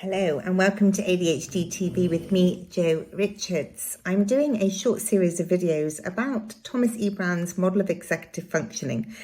Hello and welcome to ADHD TV with me, Jo Richards. I'm doing a short series of videos about Thomas E. Brown's model of executive functioning.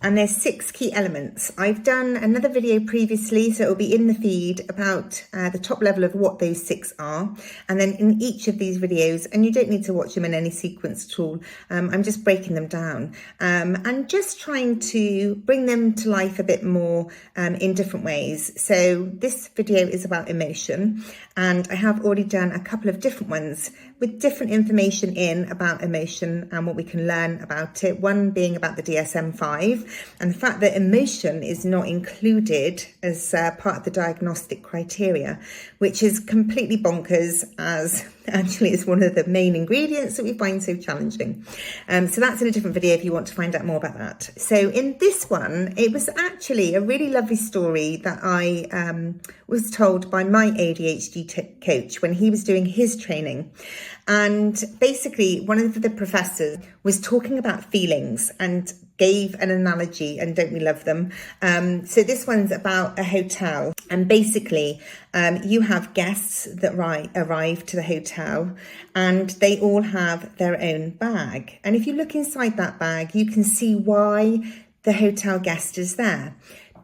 And there's 6 key elements. I've done another video previously, so it will be in the feed, about the top level of what those 6 are. And then in each of these videos, and you don't need to watch them in any sequence at all, I'm just breaking them down and just trying to bring them to life a bit more in different ways. So this video is about emotion, and I have already done a couple of different ones with different information in about emotion and what we can learn about it. One being about the DSM-5 and the fact that emotion is not included as part of the diagnostic criteria, which is completely bonkers, as actually it's one of the main ingredients that we find so challenging. So that's in a different video if you want to find out more about that. So in this one, it was actually a really lovely story that I was told by my ADHD coach when he was doing his training. And basically, one of the professors was talking about feelings and gave an analogy, and don't we love them? So this one's about a hotel, and basically you have guests that arrive to the hotel, and they all have their own bag. And if you look inside that bag, you can see why the hotel guest is there.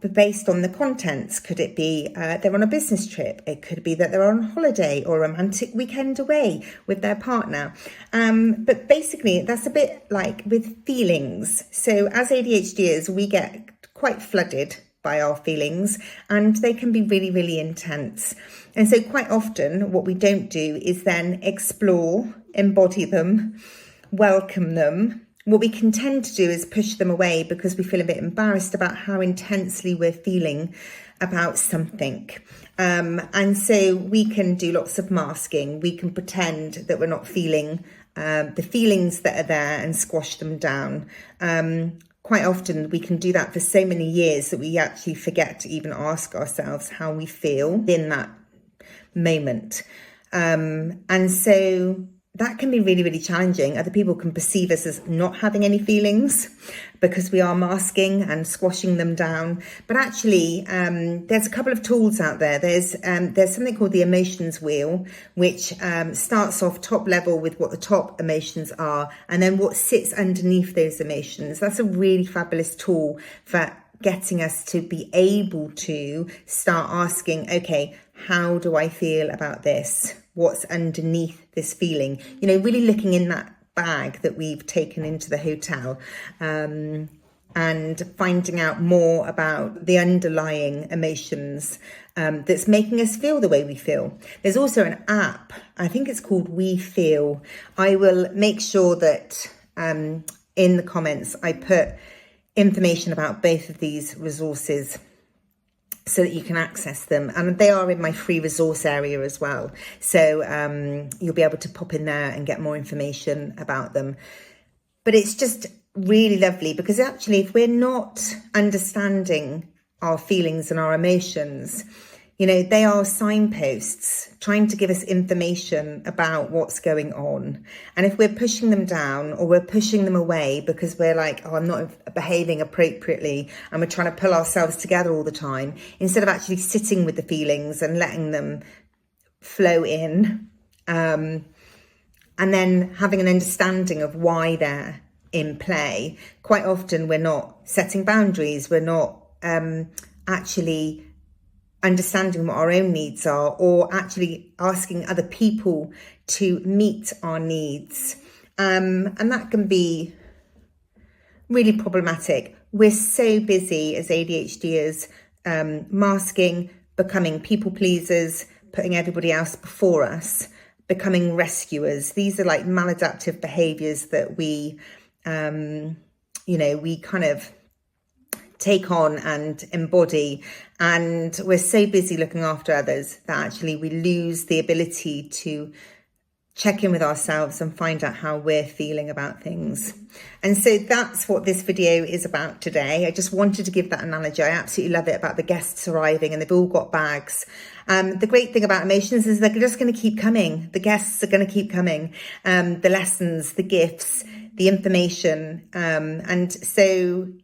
But based on the contents, could it be they're on a business trip? It could be that they're on holiday or a romantic weekend away with their partner. But basically, that's a bit like with feelings. So as ADHDers, we get quite flooded by our feelings, and they can be really, really intense. And so quite often what we don't do is then explore, embody them, welcome them. What we can tend to do is push them away because we feel a bit embarrassed about how intensely we're feeling about something. And so we can do lots of masking. We can pretend that we're not feeling the feelings that are there and squash them down. Quite often we can do that for so many years that we actually forget to even ask ourselves how we feel in that moment. And so that can be really, really challenging. Other people can perceive us as not having any feelings because we are masking and squashing them down. But actually, there's a couple of tools out there. There's something called the emotions wheel, which starts off top level with what the top emotions are, and then what sits underneath those emotions. That's a really fabulous tool for getting us to be able to start asking, okay, how do I feel about this? What's underneath this feeling? You know, really looking in that bag that we've taken into the hotel and finding out more about the underlying emotions that's making us feel the way we feel. There's also an app, I think it's called We Feel. I will make sure that in the comments I put information about both of these resources so that you can access them, and they are in my free resource area as well, so you'll be able to pop in there and get more information about them. But it's just really lovely because actually if we're not understanding our feelings and our emotions, you know, they are signposts trying to give us information about what's going on. And if we're pushing them down or we're pushing them away because we're like, oh, I'm not behaving appropriately, and we're trying to pull ourselves together all the time, instead of actually sitting with the feelings and letting them flow in, and then having an understanding of why they're in play, quite often we're not setting boundaries, we're not actually understanding what our own needs are, or actually asking other people to meet our needs. And that can be really problematic. We're so busy as ADHDers, masking, becoming people pleasers, putting everybody else before us, becoming rescuers. These are like maladaptive behaviors that we, we kind of take on and embody, and we're so busy looking after others that actually we lose the ability to check in with ourselves and find out how we're feeling about things. And so that's what this video is about today. I just wanted to give that analogy. I absolutely love it about the guests arriving and they've all got bags. The great thing about emotions is they're just going to keep coming. The guests are going to keep coming. The lessons, the gifts, the information. And so,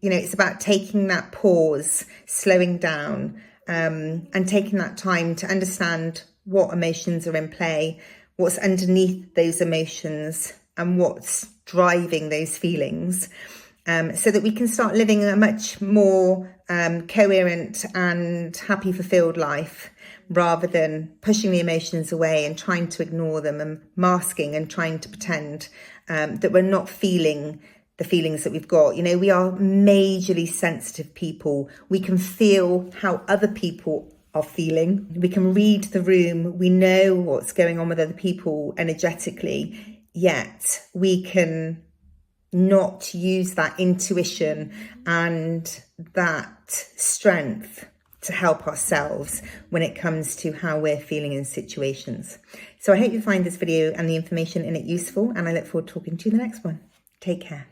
you know, it's about taking that pause, slowing down, and taking that time to understand what emotions are in play, what's underneath those emotions, and what's driving those feelings, so that we can start living a much more coherent and happy, fulfilled life, rather than pushing the emotions away and trying to ignore them and masking and trying to pretend that we're not feeling the feelings that we've got. You know, we are majorly sensitive people. We can feel how other people are feeling. We can read the room. We know what's going on with other people energetically, yet we can not use that intuition and that strength to help ourselves when it comes to how we're feeling in situations. So I hope you find this video and the information in it useful, and I look forward to talking to you in the next one. Take care.